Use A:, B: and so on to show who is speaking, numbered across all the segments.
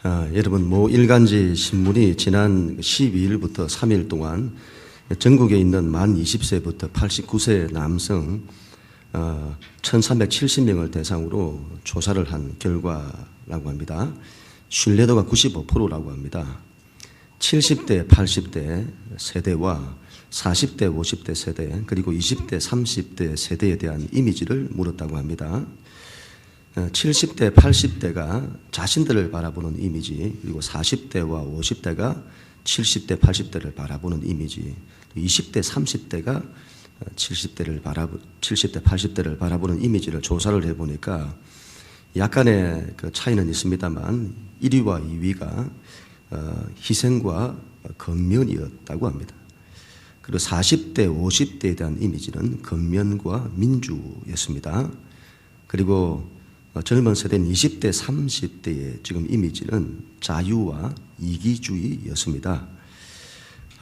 A: 여러분, 모 일간지 신문이 지난 12일부터 3일 동안 전국에 있는 만 20세부터 89세 남성 1370명을 대상으로 조사를 한 결과라고 합니다. 신뢰도가 95%라고 합니다. 70대, 80대 세대와 40대, 50대 세대, 그리고 20대, 30대 세대에 대한 이미지를 물었다고 합니다. 70대, 80대가 자신들을 바라보는 이미지, 그리고 40대와 50대가 70대, 80대를 바라보는 이미지, 20대, 30대가 70대, 80대를 바라보는 이미지를 조사를 해보니까 약간의 그 차이는 있습니다만 1위와 2위가 희생과 건면이었다고 합니다. 그리고 40대, 50대에 대한 이미지는 건면과 민주였습니다. 그리고 젊은 세대는 20대, 30대의 지금 이미지는 자유와 이기주의였습니다.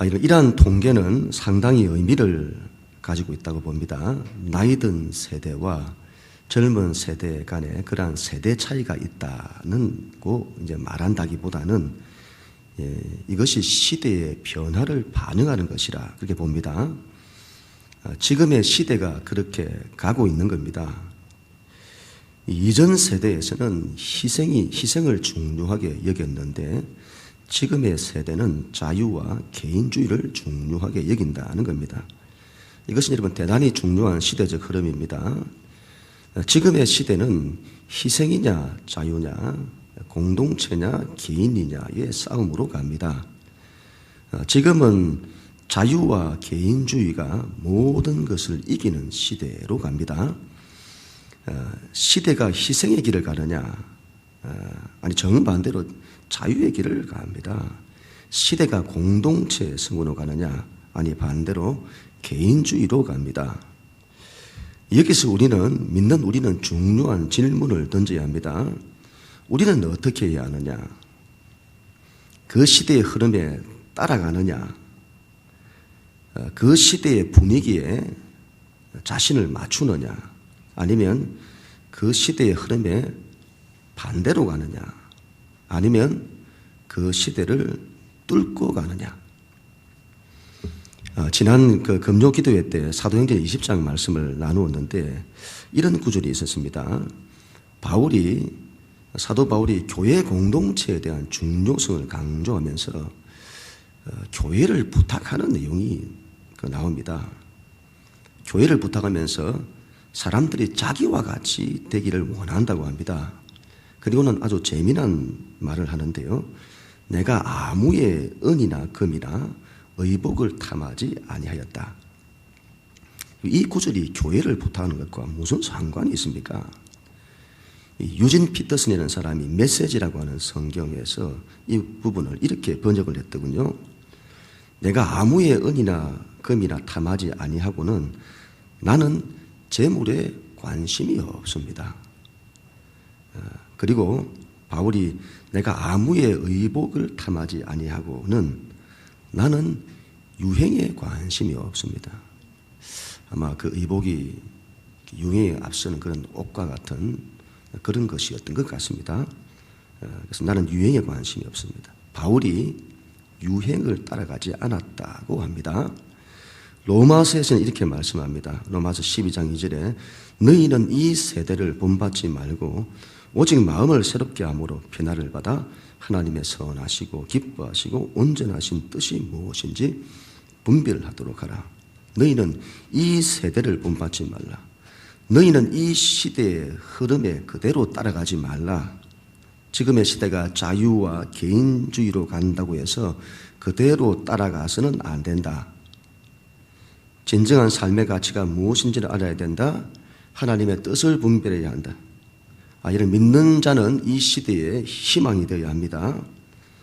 A: 이러한 통계는 상당히 의미를 가지고 있다고 봅니다. 나이 든 세대와 젊은 세대 간에 그러한 세대 차이가 있다는 거 이제 말한다기보다는 이것이 시대의 변화를 반영하는 것이라 그렇게 봅니다. 지금의 시대가 그렇게 가고 있는 겁니다. 이전 세대에서는 희생을 중요하게 여겼는데 지금의 세대는 자유와 개인주의를 중요하게 여긴다는 겁니다. 이것은 여러분 대단히 중요한 시대적 흐름입니다. 지금의 시대는 희생이냐 자유냐 공동체냐 개인이냐의 싸움으로 갑니다. 지금은 자유와 개인주의가 모든 것을 이기는 시대로 갑니다. 시대가 희생의 길을 가느냐 아니 정반대로 자유의 길을 갑니다. 시대가 공동체 승으로 가느냐 아니 반대로 개인주의로 갑니다. 여기서 우리는 중요한 질문을 던져야 합니다. 우리는 어떻게 해야 하느냐? 그 시대의 흐름에 따라가느냐? 그 시대의 분위기에 자신을 맞추느냐? 아니면 그 시대의 흐름에 반대로 가느냐? 아니면 그 시대를 뚫고 가느냐? 지난 그 금요 기도회 때 사도행전 20장 말씀을 나누었는데 이런 구절이 있었습니다. 사도 바울이 교회 공동체에 대한 중요성을 강조하면서 교회를 부탁하는 내용이 나옵니다. 교회를 부탁하면서 사람들이 자기와 같이 되기를 원한다고 합니다. 그리고는 아주 재미난 말을 하는데요. 내가 아무의 은이나 금이나 의복을 탐하지 아니하였다. 이 구절이 교회를 부탁하는 것과 무슨 상관이 있습니까? 유진 피터슨이라는 사람이 메시지라고 하는 성경에서 이 부분을 이렇게 번역을 했더군요. 내가 아무의 은이나 금이나 탐하지 아니하고는 나는 재물에 관심이 없습니다. 그리고 바울이 내가 아무의 의복을 탐하지 아니하고는 나는 유행에 관심이 없습니다. 아마 그 의복이 유행에 앞서는 그런 옷과 같은 그런 것이었던 것 같습니다. 그래서 나는 유행에 관심이 없습니다. 바울이 유행을 따라가지 않았다고 합니다. 로마서에서는 이렇게 말씀합니다. 로마서 12장 2절에 너희는 이 세대를 본받지 말고 오직 마음을 새롭게 함으로 변화를 받아 하나님의 선하시고 기뻐하시고 온전하신 뜻이 무엇인지 분별하도록 하라. 너희는 이 세대를 본받지 말라. 너희는 이 시대의 흐름에 그대로 따라가지 말라. 지금의 시대가 자유와 개인주의로 간다고 해서 그대로 따라가서는 안 된다. 진정한 삶의 가치가 무엇인지를 알아야 된다. 하나님의 뜻을 분별해야 한다. 이를 믿는 자는 이 시대의 희망이 되어야 합니다.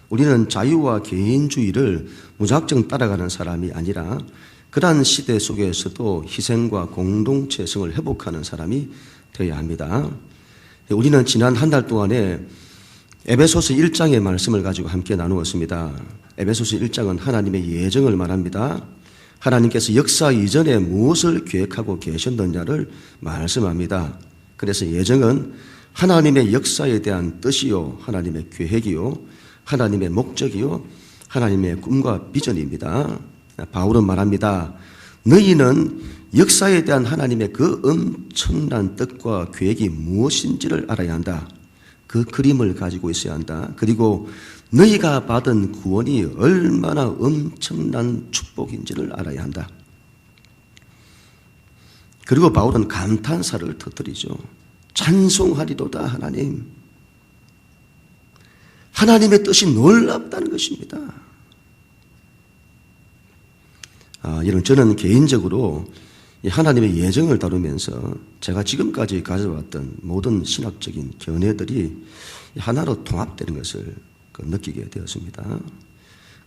A: 우리는 자유와 개인주의를 무작정 따라가는 사람이 아니라 그러한 시대 속에서도 희생과 공동체성을 회복하는 사람이 되어야 합니다. 우리는 지난 한 달 동안에 에베소서 1장의 말씀을 가지고 함께 나누었습니다. 에베소서 1장은 하나님의 예정을 말합니다. 하나님께서 역사 이전에 무엇을 계획하고 계셨느냐를 말씀합니다. 그래서 예정은 하나님의 역사에 대한 뜻이요, 하나님의 계획이요, 하나님의 목적이요, 하나님의 꿈과 비전입니다. 바울은 말합니다. 너희는 역사에 대한 하나님의 그 엄청난 뜻과 계획이 무엇인지를 알아야 한다. 그 그림을 가지고 있어야 한다. 그리고 너희가 받은 구원이 얼마나 엄청난 축복인지를 알아야 한다. 그리고 바울은 감탄사를 터뜨리죠. 찬송하리로다 하나님. 하나님의 뜻이 놀랍다는 것입니다. 이런 저는 개인적으로 하나님의 예정을 다루면서 제가 지금까지 가져왔던 모든 신학적인 견해들이 하나로 통합되는 것을 느끼게 되었습니다.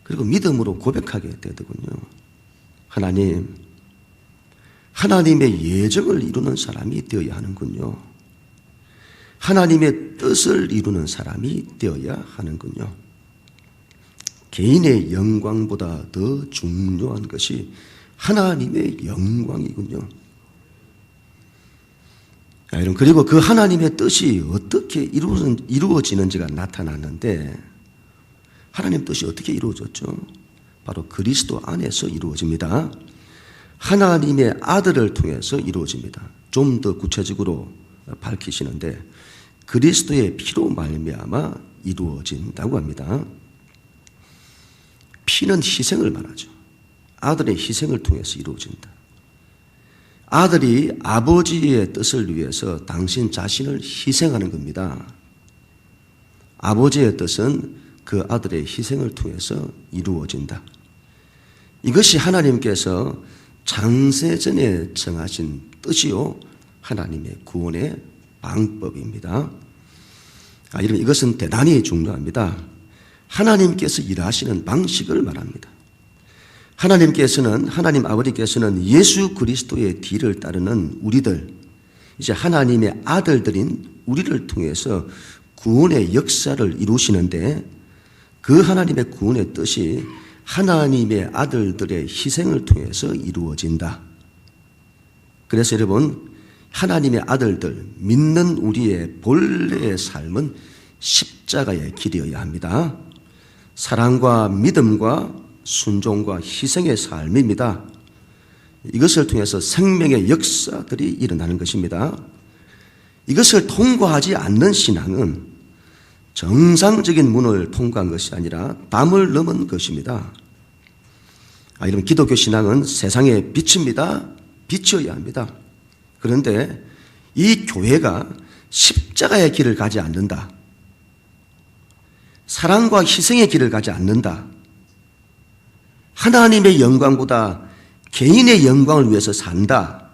A: 그리고 믿음으로 고백하게 되더군요. 하나님, 하나님의 예정을 이루는 사람이 되어야 하는군요. 하나님의 뜻을 이루는 사람이 되어야 하는군요. 개인의 영광보다 더 중요한 것이 하나님의 영광이군요. 여러분, 그리고 그 하나님의 뜻이 어떻게 이루어지는지가 나타났는데, 하나님 뜻이 어떻게 이루어졌죠? 바로 그리스도 안에서 이루어집니다. 하나님의 아들을 통해서 이루어집니다. 좀 더 구체적으로 밝히시는데, 그리스도의 피로 말미암아 이루어진다고 합니다. 피는 희생을 말하죠. 아들의 희생을 통해서 이루어진다. 아들이 아버지의 뜻을 위해서 당신 자신을 희생하는 겁니다. 아버지의 뜻은 그 아들의 희생을 통해서 이루어진다. 이것이 하나님께서 창세전에 정하신 뜻이요, 하나님의 구원의 방법입니다. 여러분, 이것은 대단히 중요합니다. 하나님께서 일하시는 방식을 말합니다. 하나님 아버지께서는 예수 그리스도의 뒤를 따르는 우리들, 이제 하나님의 아들들인 우리를 통해서 구원의 역사를 이루시는데, 그 하나님의 구원의 뜻이 하나님의 아들들의 희생을 통해서 이루어진다. 그래서 여러분, 하나님의 아들들, 믿는 우리의 본래의 삶은 십자가의 길이어야 합니다. 사랑과 믿음과 순종과 희생의 삶입니다. 이것을 통해서 생명의 역사들이 일어나는 것입니다. 이것을 통과하지 않는 신앙은 정상적인 문을 통과한 것이 아니라 담을 넘은 것입니다. 이러면 기독교 신앙은 세상의 빛입니다. 빛이어야 합니다. 그런데 이 교회가 십자가의 길을 가지 않는다. 사랑과 희생의 길을 가지 않는다. 하나님의 영광보다 개인의 영광을 위해서 산다.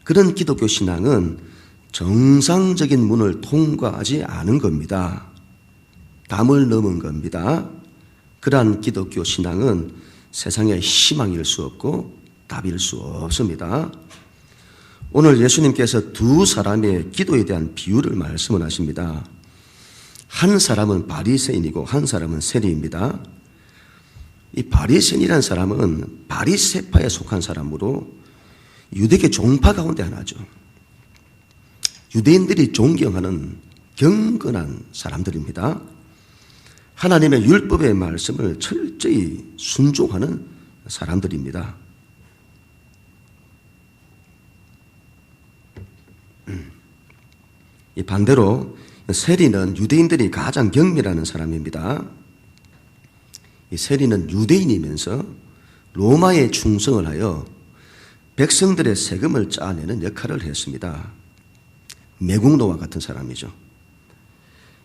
A: 그런 기독교 신앙은 정상적인 문을 통과하지 않은 겁니다. 담을 넘은 겁니다. 그러한 기독교 신앙은 세상의 희망일 수 없고 답일 수 없습니다. 오늘 예수님께서 두 사람의 기도에 대한 비유를 말씀을 하십니다. 한 사람은 바리새인이고 한 사람은 세리입니다. 이 바리새인이라는 사람은 바리새파에 속한 사람으로 유대계 종파 가운데 하나죠. 유대인들이 존경하는 경건한 사람들입니다. 하나님의 율법의 말씀을 철저히 순종하는 사람들입니다. 이 반대로 세리는 유대인들이 가장 경멸하는 사람입니다. 이 세리는 유대인이면서 로마에 충성을 하여 백성들의 세금을 짜내는 역할을 했습니다. 매국노와 같은 사람이죠.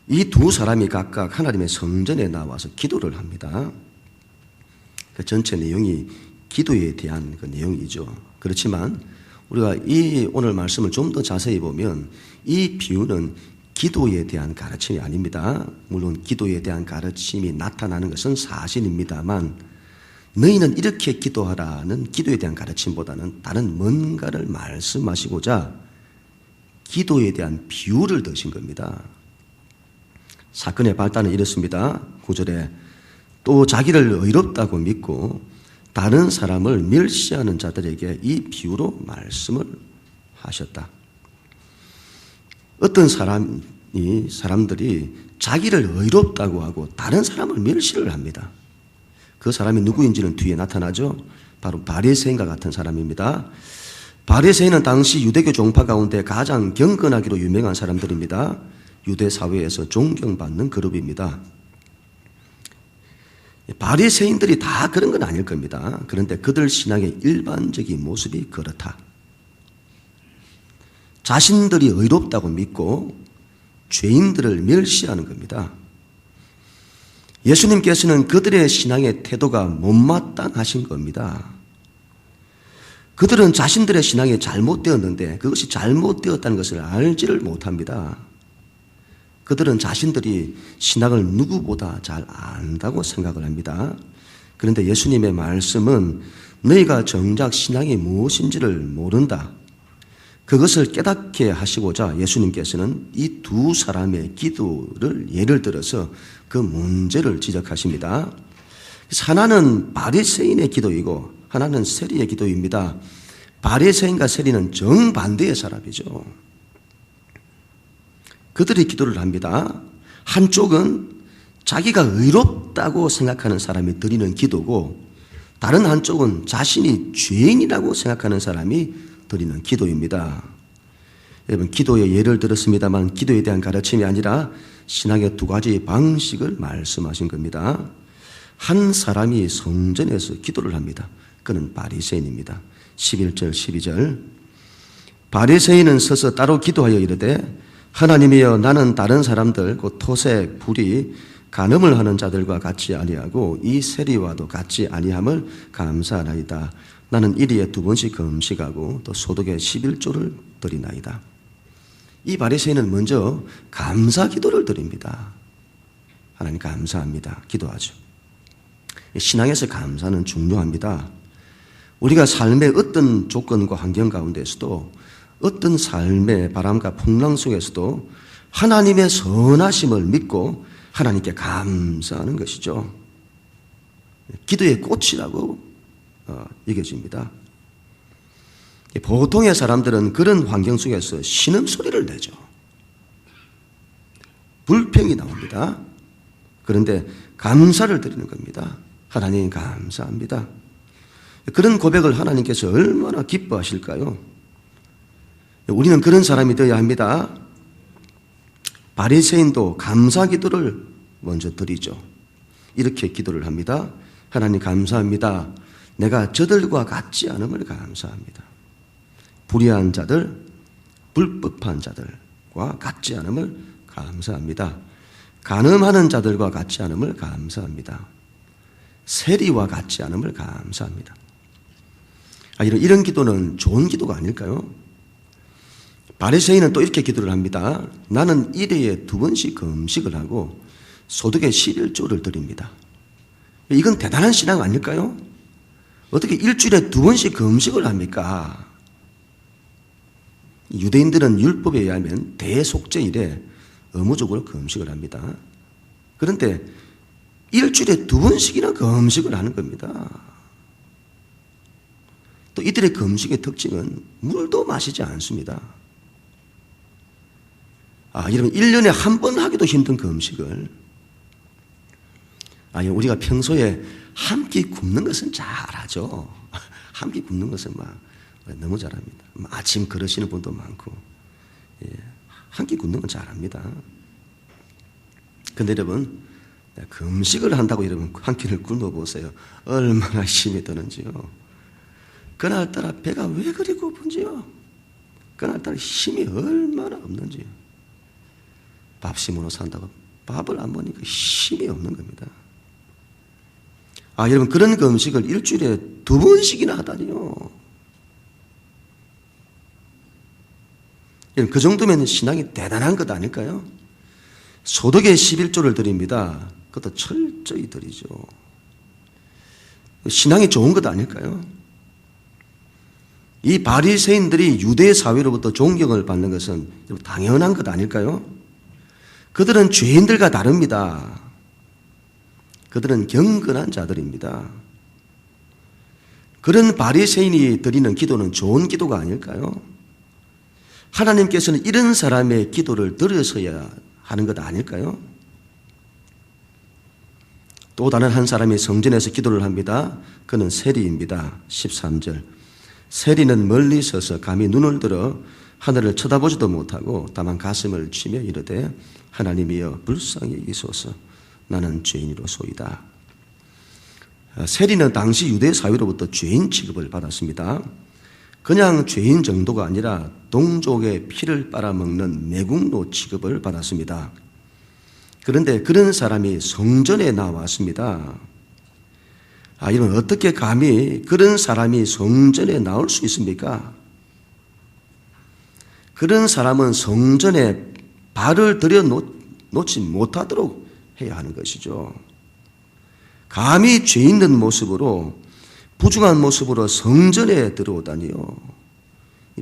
A: 이 두 사람이 각각 하나님의 성전에 나와서 기도를 합니다. 그 전체 내용이 기도에 대한 그 내용이죠. 그렇지만 우리가 이 오늘 말씀을 좀 더 자세히 보면 이 비유는 기도에 대한 가르침이 아닙니다. 물론 기도에 대한 가르침이 나타나는 것은 사실입니다만, 너희는 이렇게 기도하라는 기도에 대한 가르침보다는 다른 뭔가를 말씀하시고자 기도에 대한 비유를 드신 겁니다. 사건의 발단은 이렇습니다. 9절에 또 자기를 의롭다고 믿고 다른 사람을 멸시하는 자들에게 이 비유로 말씀을 하셨다. 어떤 사람들이 자기를 의롭다고 하고 다른 사람을 멸시를 합니다. 그 사람이 누구인지는 뒤에 나타나죠. 바로 바리새인과 같은 사람입니다. 바리새인은 당시 유대교 종파 가운데 가장 경건하기로 유명한 사람들입니다. 유대 사회에서 존경받는 그룹입니다. 바리새인들이 다 그런 건 아닐 겁니다. 그런데 그들 신앙의 일반적인 모습이 그렇다. 자신들이 의롭다고 믿고 죄인들을 멸시하는 겁니다. 예수님께서는 그들의 신앙의 태도가 못마땅하신 겁니다. 그들은 자신들의 신앙이 잘못되었는데 그것이 잘못되었다는 것을 알지를 못합니다. 그들은 자신들이 신앙을 누구보다 잘 안다고 생각을 합니다. 그런데 예수님의 말씀은 너희가 정작 신앙이 무엇인지를 모른다. 그것을 깨닫게 하시고자 예수님께서는 이 두 사람의 기도를 예를 들어서 그 문제를 지적하십니다. 하나는 바리새인의 기도이고 하나는 세리의 기도입니다. 바리새인과 세리는 정반대의 사람이죠. 그들이 기도를 합니다. 한쪽은 자기가 의롭다고 생각하는 사람이 드리는 기도고 다른 한쪽은 자신이 죄인이라고 생각하는 사람이 드리는 기도입니다. 여러분, 기도의 예를 들었습니다만 기도에 대한 가르침이 아니라 신앙의 두 가지 방식을 말씀하신 겁니다. 한 사람이 성전에서 기도를 합니다. 그는 바리새인입니다. 11절 12절 바리새인은 서서 따로 기도하여 이르되 하나님이여 나는 다른 사람들 곧 토색, 불이, 간음을 하는 자들과 같이 아니하고 이 세리와도 같이 아니함을 감사하나이다. 나는 일일에 2번씩 금식하고 또 소득의 11조를 드리나이다. 이 바리새인은 먼저 감사 기도를 드립니다. 하나님 감사합니다. 기도하죠. 신앙에서 감사는 중요합니다. 우리가 삶의 어떤 조건과 환경 가운데서도 어떤 삶의 바람과 풍랑 속에서도 하나님의 선하심을 믿고 하나님께 감사하는 것이죠. 기도의 꽃이라고 여겨집니다. 보통의 사람들은 그런 환경 속에서 신음소리를 내죠. 불평이 나옵니다. 그런데 감사를 드리는 겁니다. 하나님 감사합니다. 그런 고백을 하나님께서 얼마나 기뻐하실까요? 우리는 그런 사람이 되어야 합니다. 바리새인도 감사 기도를 먼저 드리죠. 이렇게 기도를 합니다. 하나님 감사합니다. 내가 저들과 같지 않음을 감사합니다. 불의한 자들, 불법한 자들과 같지 않음을 감사합니다. 간음하는 자들과 같지 않음을 감사합니다. 세리와 같지 않음을 감사합니다. 이런 기도는 좋은 기도가 아닐까요? 바리새인은 또 이렇게 기도를 합니다. 나는 일회에 2번씩 금식을 하고 소득의 11조를 드립니다. 이건 대단한 신앙 아닐까요? 어떻게 일주일에 2번씩 금식을 합니까? 유대인들은 율법에 의하면 대속죄일에 의무적으로 금식을 합니다. 그런데 일주일에 2번씩이나 금식을 하는 겁니다. 또 이들의 금식의 특징은 물도 마시지 않습니다. 여러분 1년에 한 번 하기도 힘든 금식을 우리가 평소에 한 끼 굶는 것은 잘하죠. 한 끼 굶는 것은 너무 잘합니다. 아침 그러시는 분도 많고 한 끼 굶는 건 잘합니다. 근데 여러분 금식을 한다고 여러분 한 끼를 굶어보세요. 얼마나 힘이 드는지요. 그날따라 배가 왜 그리 고픈지요. 그날따라 힘이 얼마나 없는지요. 밥심으로 산다고 밥을 안 먹으니까 힘이 없는 겁니다. 여러분 그런 금식을 일주일에 2번씩이나 하다니요. 그 정도면 신앙이 대단한 것 아닐까요? 소득의 11조를 드립니다. 그것도 철저히 드리죠. 신앙이 좋은 것 아닐까요? 이 바리새인들이 유대 사회로부터 존경을 받는 것은 당연한 것 아닐까요? 그들은 죄인들과 다릅니다. 그들은 경건한 자들입니다. 그런 바리새인이 드리는 기도는 좋은 기도가 아닐까요? 하나님께서는 이런 사람의 기도를 들으셔야 하는 것 아닐까요? 또 다른 한 사람이 성전에서 기도를 합니다. 그는 세리입니다. 13절. 세리는 멀리 서서 감히 눈을 들어 하늘을 쳐다보지도 못하고 다만 가슴을 치며 이르되 하나님이여 불쌍히 여기소서 나는 죄인이로소이다. 세리는 당시 유대 사회로부터 죄인 취급을 받았습니다. 그냥 죄인 정도가 아니라 동족의 피를 빨아먹는 매국노 취급을 받았습니다. 그런데 그런 사람이 성전에 나왔습니다. 이런 어떻게 감히 그런 사람이 성전에 나올 수 있습니까? 그런 사람은 성전에 발을 들여놓지 못하도록 해야 하는 것이죠. 감히 죄 있는 모습으로 부정한 모습으로 성전에 들어오다니요.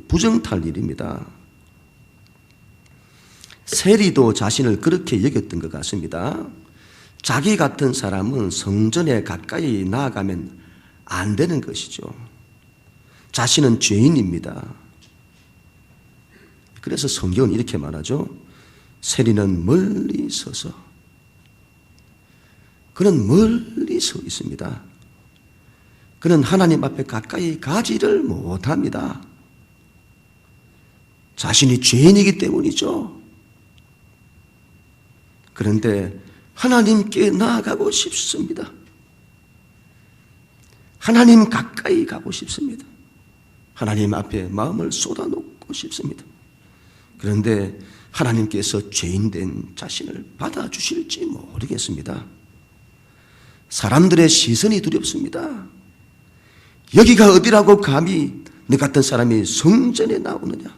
A: 부정탈 일입니다. 세리도 자신을 그렇게 여겼던 것 같습니다. 자기 같은 사람은 성전에 가까이 나아가면 안 되는 것이죠. 자신은 죄인입니다. 그래서 성경은 이렇게 말하죠. 세리는 멀리 서서, 그는 멀리 서 있습니다. 그는 하나님 앞에 가까이 가지를 못합니다. 자신이 죄인이기 때문이죠. 그런데 하나님께 나아가고 싶습니다. 하나님 가까이 가고 싶습니다. 하나님 앞에 마음을 쏟아놓고 싶습니다. 그런데 하나님께서 죄인된 자신을 받아주실지 모르겠습니다. 사람들의 시선이 두렵습니다. 여기가 어디라고 감히 너 같은 사람이 성전에 나오느냐?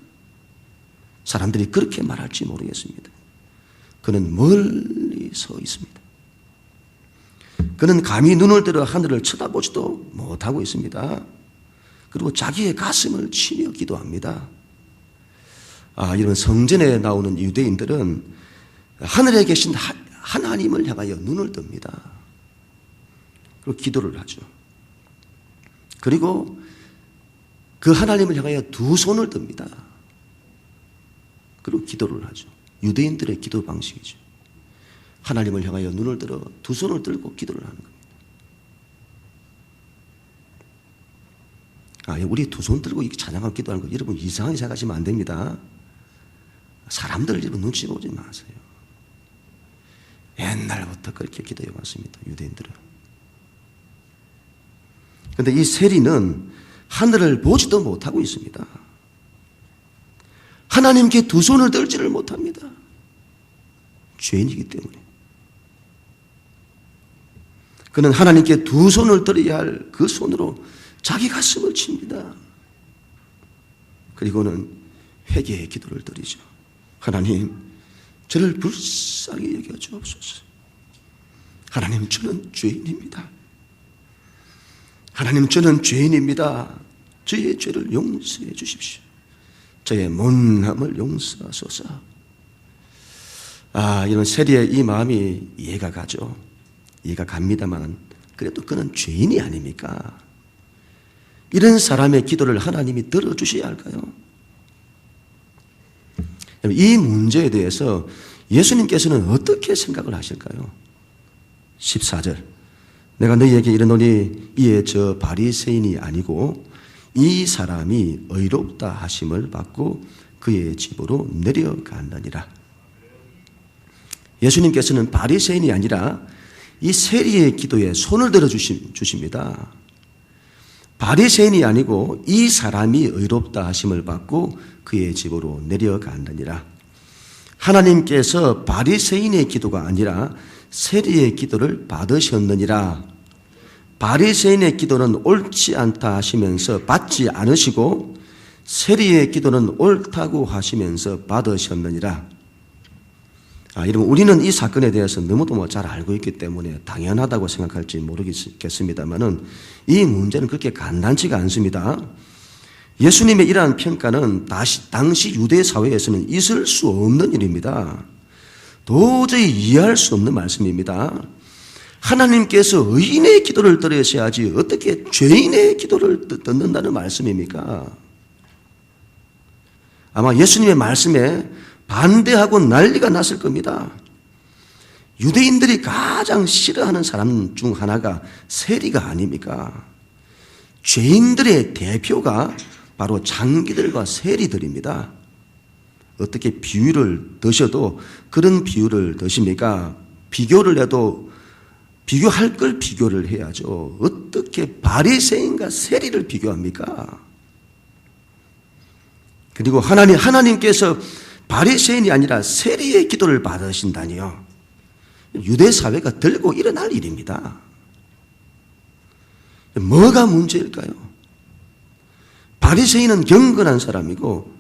A: 사람들이 그렇게 말할지 모르겠습니다. 그는 멀리 서 있습니다. 그는 감히 눈을 들어 하늘을 쳐다보지도 못하고 있습니다. 그리고 자기의 가슴을 치며 기도합니다. 이런 성전에 나오는 유대인들은 하늘에 계신 하나님을 향하여 눈을 뜹니다. 그리고 기도를 하죠. 그리고 그 하나님을 향하여 두 손을 듭니다. 그리고 기도를 하죠. 유대인들의 기도 방식이죠. 하나님을 향하여 눈을 들어 두 손을 들고 기도를 하는 겁니다. 우리 두 손 들고 이렇게 찬양하고 기도하는 거 여러분 이상하게 생각하시면 안 됩니다. 사람들 여러분 눈치 보지 마세요. 옛날부터 그렇게 기도해 왔습니다. 유대인들은. 그런데 이 세리는 하늘을 보지도 못하고 있습니다. 하나님께 두 손을 들지를 못합니다. 죄인이기 때문에. 그는 하나님께 두 손을 들어야 할 그 손으로 자기 가슴을 칩니다. 그리고는 회개의 기도를 드리죠. 하나님, 저를 불쌍히 여겨 주옵소서. 하나님, 저는 죄인입니다. 하나님, 저는 죄인입니다. 저의 죄를 용서해 주십시오. 저의 못남을 용서하소서. 이런 세리의 이 마음이 이해가 가죠. 이해가 갑니다만 그래도 그는 죄인이 아닙니까? 이런 사람의 기도를 하나님이 들어주셔야 할까요? 이 문제에 대해서 예수님께서는 어떻게 생각을 하실까요? 14절. 내가 너희에게 이르노니 이에 저 바리새인이 아니고 이 사람이 의롭다 하심을 받고 그의 집으로 내려간다니라. 예수님께서는 바리새인이 아니라 이 세리의 기도에 손을 들어 주십니다. 바리새인이 아니고 이 사람이 의롭다 하심을 받고 그의 집으로 내려간다니라. 하나님께서 바리새인의 기도가 아니라 세리의 기도를 받으셨느니라. 바리새인의 기도는 옳지 않다 하시면서 받지 않으시고 세리의 기도는 옳다고 하시면서 받으셨느니라. 여러분, 우리는 이 사건에 대해서 너무도 잘 알고 있기 때문에 당연하다고 생각할지 모르겠습니다만은 이 문제는 그렇게 간단치가 않습니다. 예수님의 이러한 평가는 당시 유대 사회에서는 있을 수 없는 일입니다. 도저히 이해할 수 없는 말씀입니다. 하나님께서 의인의 기도를 들으셔야지 어떻게 죄인의 기도를 듣는다는 말씀입니까? 아마 예수님의 말씀에 반대하고 난리가 났을 겁니다. 유대인들이 가장 싫어하는 사람 중 하나가 세리가 아닙니까? 죄인들의 대표가 바로 장기들과 세리들입니다. 어떻게 비유를 드셔도 그런 비유를 드십니까? 비교를 해도 비교할 걸 비교를 해야죠. 어떻게 바리새인과 세리를 비교합니까? 그리고 하나님께서 바리새인이 아니라 세리의 기도를 받으신다니요. 유대 사회가 들고 일어날 일입니다. 뭐가 문제일까요? 바리새인은 경건한 사람이고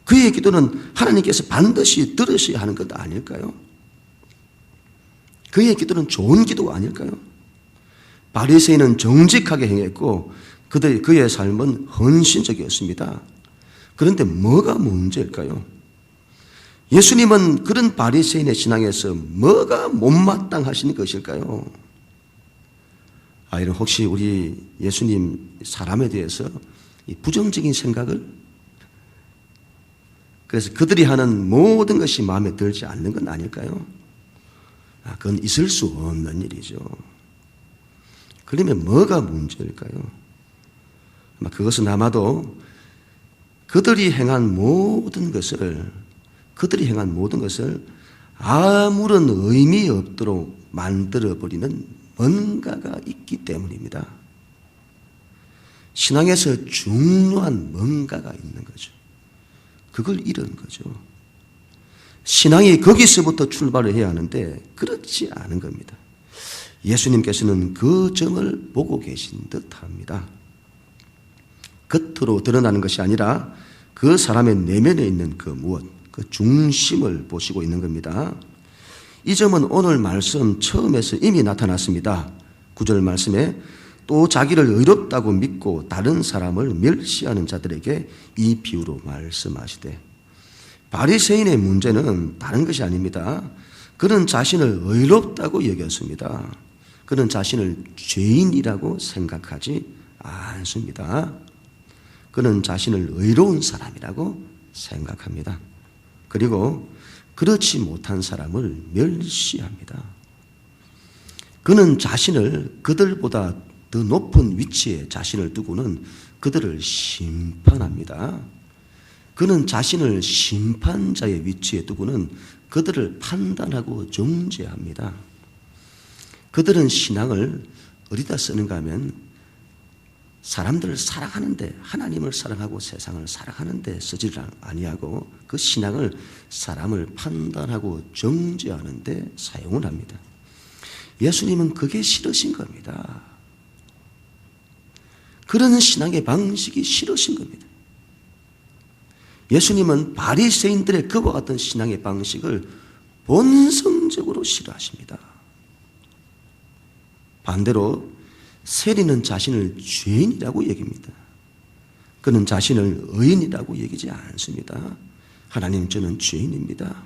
A: 그의 기도는 하나님께서 반드시 들으셔야 하는 것 아닐까요? 그의 기도는 좋은 기도가 아닐까요? 바리새인은 정직하게 행했고 그의 삶은 헌신적이었습니다. 그런데 뭐가 문제일까요? 예수님은 그런 바리새인의 신앙에서 뭐가 못마땅하신 것일까요? 이런 혹시 우리 예수님 사람에 대해서 부정적인 생각을, 그래서 그들이 하는 모든 것이 마음에 들지 않는 건 아닐까요? 그건 있을 수 없는 일이죠. 그러면 뭐가 문제일까요? 그것은 아마도 그들이 행한 모든 것을 아무런 의미 없도록 만들어버리는 뭔가가 있기 때문입니다. 신앙에서 중요한 뭔가가 있는 거죠. 그걸 잃은 거죠. 신앙이 거기서부터 출발을 해야 하는데 그렇지 않은 겁니다. 예수님께서는 그 점을 보고 계신 듯합니다. 겉으로 드러나는 것이 아니라 그 사람의 내면에 있는 그 무엇, 그 중심을 보시고 있는 겁니다. 이 점은 오늘 말씀 처음에서 이미 나타났습니다. 9절 말씀에 또 자기를 의롭다고 믿고 다른 사람을 멸시하는 자들에게 이 비유로 말씀하시되, 바리새인의 문제는 다른 것이 아닙니다. 그는 자신을 의롭다고 여겼습니다. 그는 자신을 죄인이라고 생각하지 않습니다. 그는 자신을 의로운 사람이라고 생각합니다. 그리고 그렇지 못한 사람을 멸시합니다. 그는 자신을 그들보다 더 높은 위치에 자신을 두고는 그들을 심판합니다. 그는 자신을 심판자의 위치에 두고는 그들을 판단하고 정죄합니다. 그들은 신앙을 어디다 쓰는가 하면 사람들을 사랑하는데, 하나님을 사랑하고 세상을 사랑하는데 쓰지를 아니하고 그 신앙을 사람을 판단하고 정죄하는데 사용을 합니다. 예수님은 그게 싫으신 겁니다. 그런 신앙의 방식이 싫으신 겁니다. 예수님은 바리새인들의 그와 같은 신앙의 방식을 본성적으로 싫어하십니다. 반대로 세리는 자신을 죄인이라고 여깁니다. 그는 자신을 의인이라고 여기지 않습니다. 하나님, 저는 죄인입니다.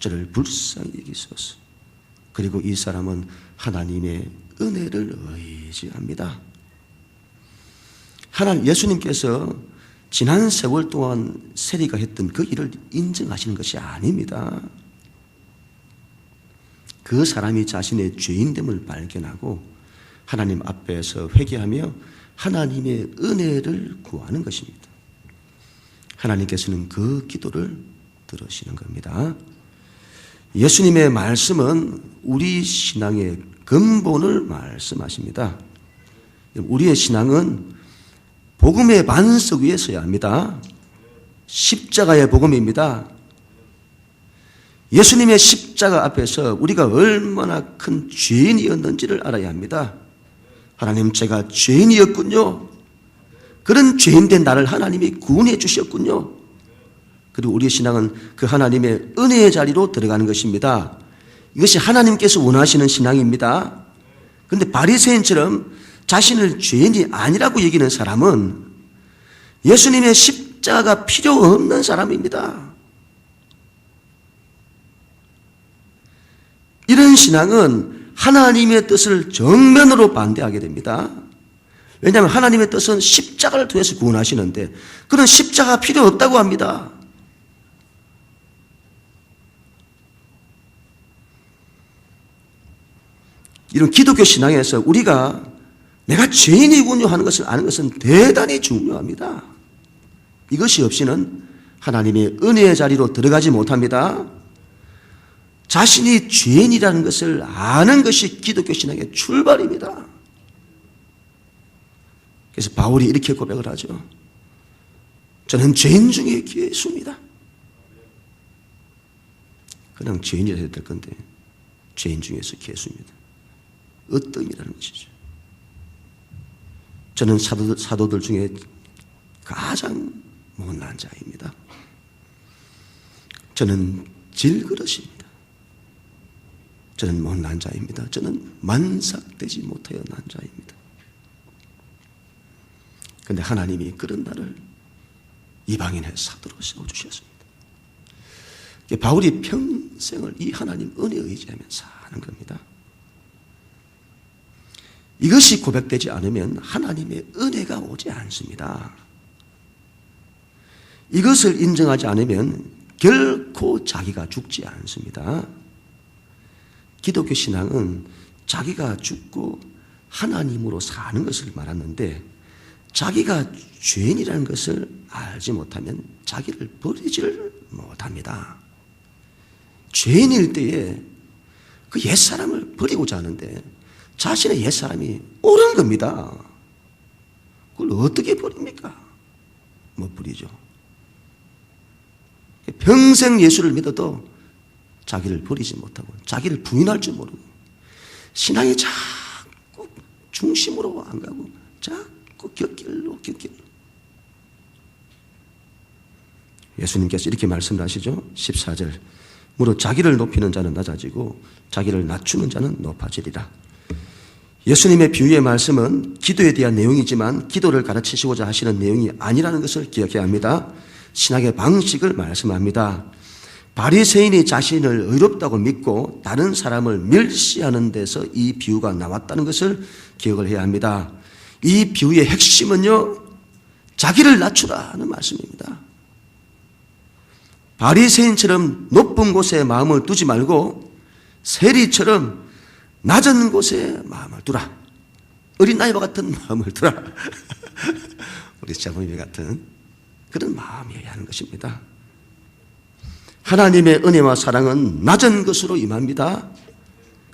A: 저를 불쌍히 여기소서. 그리고 이 사람은 하나님의 은혜를 의지합니다. 예수님께서 지난 세월 동안 세리가 했던 그 일을 인정하시는 것이 아닙니다. 그 사람이 자신의 죄인됨을 발견하고 하나님 앞에서 회개하며 하나님의 은혜를 구하는 것입니다. 하나님께서는 그 기도를 들으시는 겁니다. 예수님의 말씀은 우리 신앙의 근본을 말씀하십니다. 우리의 신앙은 복음의 반석 위에 서야 합니다. 십자가의 복음입니다. 예수님의 십자가 앞에서 우리가 얼마나 큰 죄인이었는지를 알아야 합니다. 하나님, 제가 죄인이었군요. 그런 죄인된 나를 하나님이 구원해 주셨군요. 그리고 우리의 신앙은 그 하나님의 은혜의 자리로 들어가는 것입니다. 이것이 하나님께서 원하시는 신앙입니다. 그런데 바리새인처럼 자신을 죄인이 아니라고 여기는 사람은 예수님의 십자가가 필요 없는 사람입니다. 이런 신앙은 하나님의 뜻을 정면으로 반대하게 됩니다. 왜냐하면 하나님의 뜻은 십자가를 통해서 구원하시는데 그런 십자가 필요 없다고 합니다. 이런 기독교 신앙에서 우리가 내가 죄인이군요 하는 것을 아는 것은 대단히 중요합니다. 이것이 없이는 하나님의 은혜의 자리로 들어가지 못합니다. 자신이 죄인이라는 것을 아는 것이 기독교 신앙의 출발입니다. 그래서 바울이 이렇게 고백을 하죠. 저는 죄인 중에 괴수입니다. 그냥 죄인이라 해야 될 건데 죄인 중에서 괴수입니다. 으뜸이라는 것이죠. 저는 사도들 중에 가장 못난 자입니다. 저는 질그릇입니다. 저는 못난 자입니다. 저는 만삭되지 못하여 난 자입니다. 그런데 하나님이 그런 나를 이방인의 사도로 세워주셨습니다. 바울이 평생을 이 하나님 은혜에 의지하며 사는 겁니다. 이것이 고백되지 않으면 하나님의 은혜가 오지 않습니다. 이것을 인정하지 않으면 결코 자기가 죽지 않습니다. 기독교 신앙은 자기가 죽고 하나님으로 사는 것을 말하는데 자기가 죄인이라는 것을 알지 못하면 자기를 버리지를 못합니다. 죄인일 때에 그 옛사람을 버리고자 하는데 자신의 옛사람이 옳은 겁니다. 그걸 어떻게 버립니까? 못 버리죠. 평생 예수를 믿어도 자기를 버리지 못하고 자기를 부인할 줄 모르고 신앙이 자꾸 중심으로 안 가고 자꾸 곁길로. 예수님께서 이렇게 말씀을 하시죠. 14절 무릇 자기를 높이는 자는 낮아지고 자기를 낮추는 자는 높아지리라. 예수님의 비유의 말씀은 기도에 대한 내용이지만 기도를 가르치시고자 하시는 내용이 아니라는 것을 기억해야 합니다. 신학의 방식을 말씀합니다. 바리새인이 자신을 의롭다고 믿고 다른 사람을 멸시하는 데서 이 비유가 나왔다는 것을 기억을 해야 합니다. 이 비유의 핵심은요, 자기를 낮추라는 말씀입니다. 바리새인처럼 높은 곳에 마음을 두지 말고 세리처럼 낮은 곳에 마음을 두라. 어린아이와 같은 마음을 두라. 우리 자부님과 같은 그런 마음이어야 하는 것입니다. 하나님의 은혜와 사랑은 낮은 것으로 임합니다.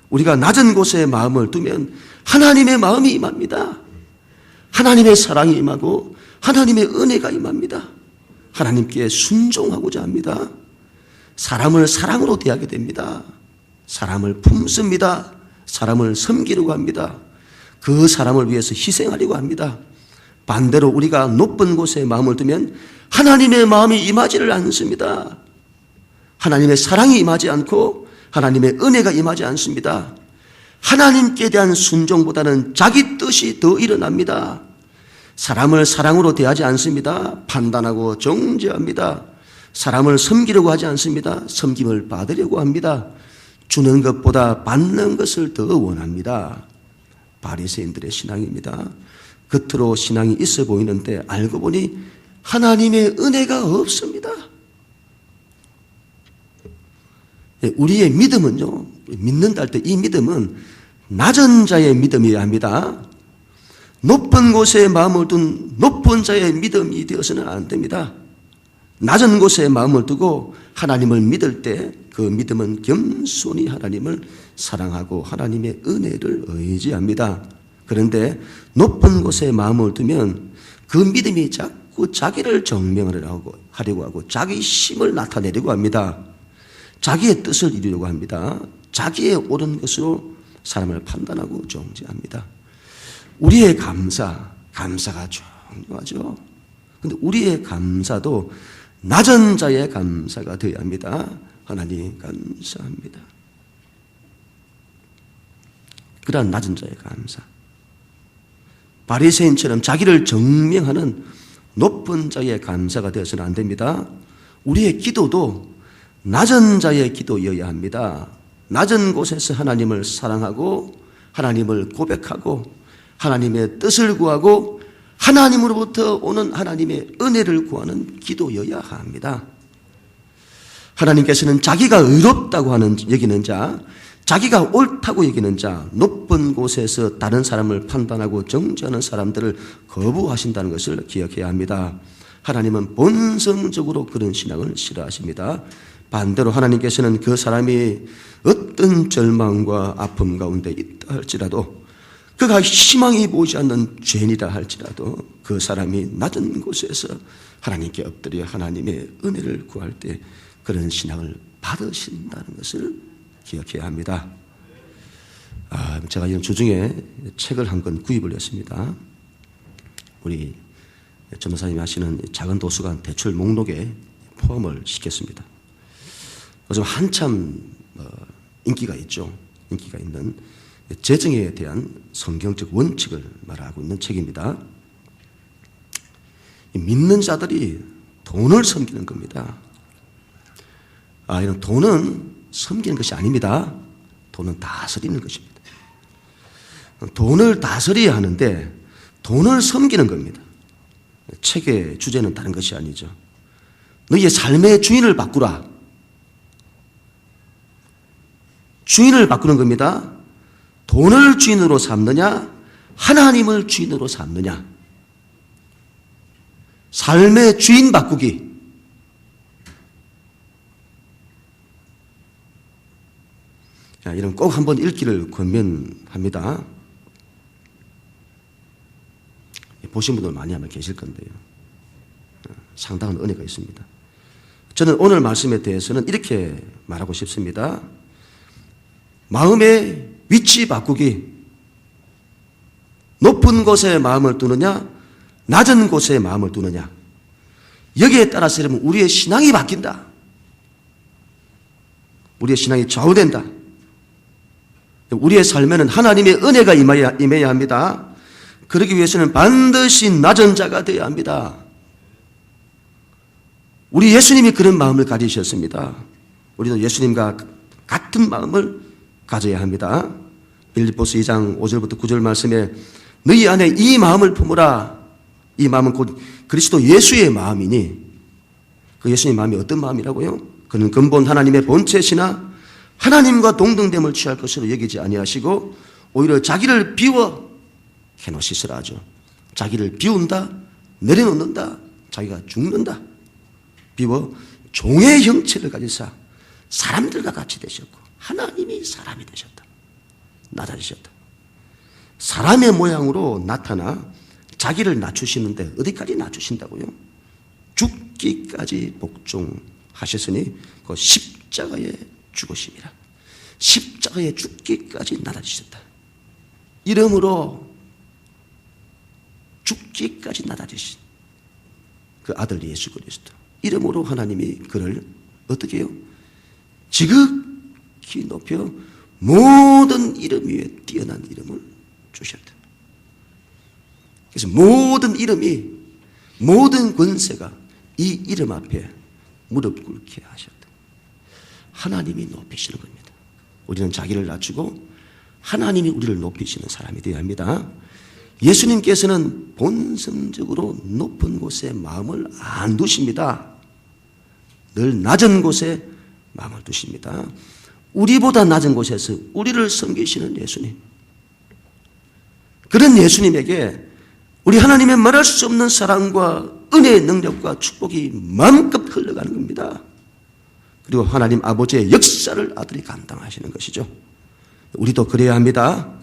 A: 우리가 낮은 곳에 마음을 두면 하나님의 마음이 임합니다. 하나님의 사랑이 임하고 하나님의 은혜가 임합니다. 하나님께 순종하고자 합니다. 사람을 사랑으로 대하게 됩니다. 사람을 품습니다. 사람을 섬기려고 합니다. 그 사람을 위해서 희생하려고 합니다. 반대로 우리가 높은 곳에 마음을 두면 하나님의 마음이 임하지를 않습니다. 하나님의 사랑이 임하지 않고 하나님의 은혜가 임하지 않습니다. 하나님께 대한 순종보다는 자기 뜻이 더 일어납니다. 사람을 사랑으로 대하지 않습니다. 판단하고 정죄합니다. 사람을 섬기려고 하지 않습니다. 섬김을 받으려고 합니다. 주는 것보다 받는 것을 더 원합니다. 바리새인들의 신앙입니다. 겉으로 신앙이 있어 보이는데 알고 보니 하나님의 은혜가 없습니다. 우리의 믿음은요, 믿는다 할 때 이 믿음은 낮은 자의 믿음이어야 합니다. 높은 곳에 마음을 둔 높은 자의 믿음이 되어서는 안 됩니다. 낮은 곳에 마음을 두고 하나님을 믿을 때 그 믿음은 겸손히 하나님을 사랑하고 하나님의 은혜를 의지합니다. 그런데 높은 곳에 마음을 두면 그 믿음이 자꾸 자기를 증명하려고 하고 자기 힘을 나타내려고 합니다. 자기의 뜻을 이루려고 합니다. 자기의 옳은 것으로 사람을 판단하고 정죄합니다. 우리의 감사가 중요하죠. 그런데 우리의 감사도 낮은 자의 감사가 되어야 합니다. 하나님 감사합니다. 그러한 낮은 자의 감사. 바리새인처럼 자기를 증명하는 높은 자의 감사가 되어서는 안 됩니다. 우리의 기도도 낮은 자의 기도여야 합니다. 낮은 곳에서 하나님을 사랑하고 하나님을 고백하고 하나님의 뜻을 구하고 하나님으로부터 오는 하나님의 은혜를 구하는 기도여야 합니다. 하나님께서는 자기가 의롭다고 하는 여기는 자, 자기가 옳다고 여기는 자, 높은 곳에서 다른 사람을 판단하고 정죄하는 사람들을 거부하신다는 것을 기억해야 합니다. 하나님은 본성적으로 그런 신앙을 싫어하십니다. 반대로 하나님께서는 그 사람이 어떤 절망과 아픔 가운데 있다 할지라도, 그가 희망이 보이지 않는 죄인이라 할지라도 그 사람이 낮은 곳에서 하나님께 엎드려 하나님의 은혜를 구할 때 그런 신앙을 받으신다는 것을 기억해야 합니다. 제가 이런 주중에 책을 한 권 구입을 했습니다. 우리 전도사님이 하시는 작은 도서관 대출 목록에 포함을 시켰습니다. 요즘 한참 인기가 있죠. 인기가 있는 재정에 대한 성경적 원칙을 말하고 있는 책입니다. 믿는 자들이 돈을 섬기는 겁니다. 이런 돈은 섬기는 것이 아닙니다. 돈은 다스리는 것입니다. 돈을 다스려야 하는데 돈을 섬기는 겁니다. 책의 주제는 다른 것이 아니죠. 너희의 삶의 주인을 바꾸라. 주인을 바꾸는 겁니다. 돈을 주인으로 삼느냐, 하나님을 주인으로 삼느냐. 삶의 주인 바꾸기. 이런 꼭 한번 읽기를 권면합니다. 보신 분들 많이 아마 계실 건데요. 상당한 은혜가 있습니다. 저는 오늘 말씀에 대해서는 이렇게 말하고 싶습니다. 마음의 위치 바꾸기. 높은 곳에 마음을 두느냐, 낮은 곳에 마음을 두느냐. 여기에 따라서 여러분 우리의 신앙이 바뀐다. 우리의 신앙이 좌우된다. 우리의 삶에는 하나님의 은혜가 임해야 합니다. 그러기 위해서는 반드시 낮은 자가 되어야 합니다. 우리 예수님이 그런 마음을 가지셨습니다. 우리도 예수님과 같은 마음을 가져야 합니다. 빌립보서 2장 5절부터 9절 말씀에 너희 안에 이 마음을 품으라. 이 마음은 곧 그리스도 예수의 마음이니, 그 예수님의 마음이 어떤 마음이라고요? 그는 근본 하나님의 본체시나 하나님과 동등됨을 취할 것으로 여기지 아니하시고 오히려 자기를 비워 헤노시스라 하죠. 자기를 비운다, 내려놓는다, 자기가 죽는다. 비워 종의 형체를 가지사 사람들과 같이 되셨고 하나님이 사람이 되셨다. 낮아지셨다. 사람의 모양으로 나타나 자기를 낮추시는데 어디까지 낮추신다고요? 죽기까지 복종하셨으니 그 십자가에 죽으심이라. 십자가에 죽기까지 낮아지셨다. 이러므로 죽기까지 낮아지신 그 아들 예수 그리스도, 이름으로 하나님이 그를 어떻게 해요? 지극히 높여 모든 이름 위에 뛰어난 이름을 주셨다. 그래서 모든 이름이, 모든 권세가 이 이름 앞에 무릎 꿇게 하셨다. 하나님이 높이시는 겁니다. 우리는 자기를 낮추고 하나님이 우리를 높이시는 사람이 되어야 합니다. 예수님께서는 본성적으로 높은 곳에 마음을 안 두십니다. 늘 낮은 곳에 마음을 두십니다. 우리보다 낮은 곳에서 우리를 섬기시는 예수님. 그런 예수님에게 우리 하나님의 말할 수 없는 사랑과 은혜의 능력과 축복이 마음껏 흘러가는 겁니다. 그리고 하나님 아버지의 역사를 아들이 감당하시는 것이죠. 우리도 그래야 합니다.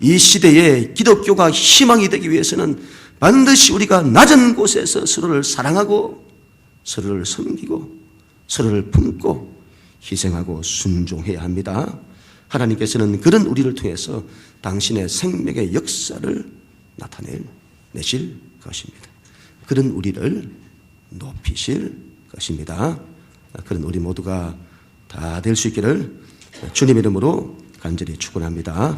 A: 이 시대에 기독교가 희망이 되기 위해서는 반드시 우리가 낮은 곳에서 서로를 사랑하고 서로를 섬기고 서로를 품고 희생하고 순종해야 합니다. 하나님께서는 그런 우리를 통해서 당신의 생명의 역사를 나타내실 것입니다. 그런 우리를 높이실 것입니다. 그런 우리 모두가 다 될 수 있기를 주님의 이름으로 간절히 축원합니다.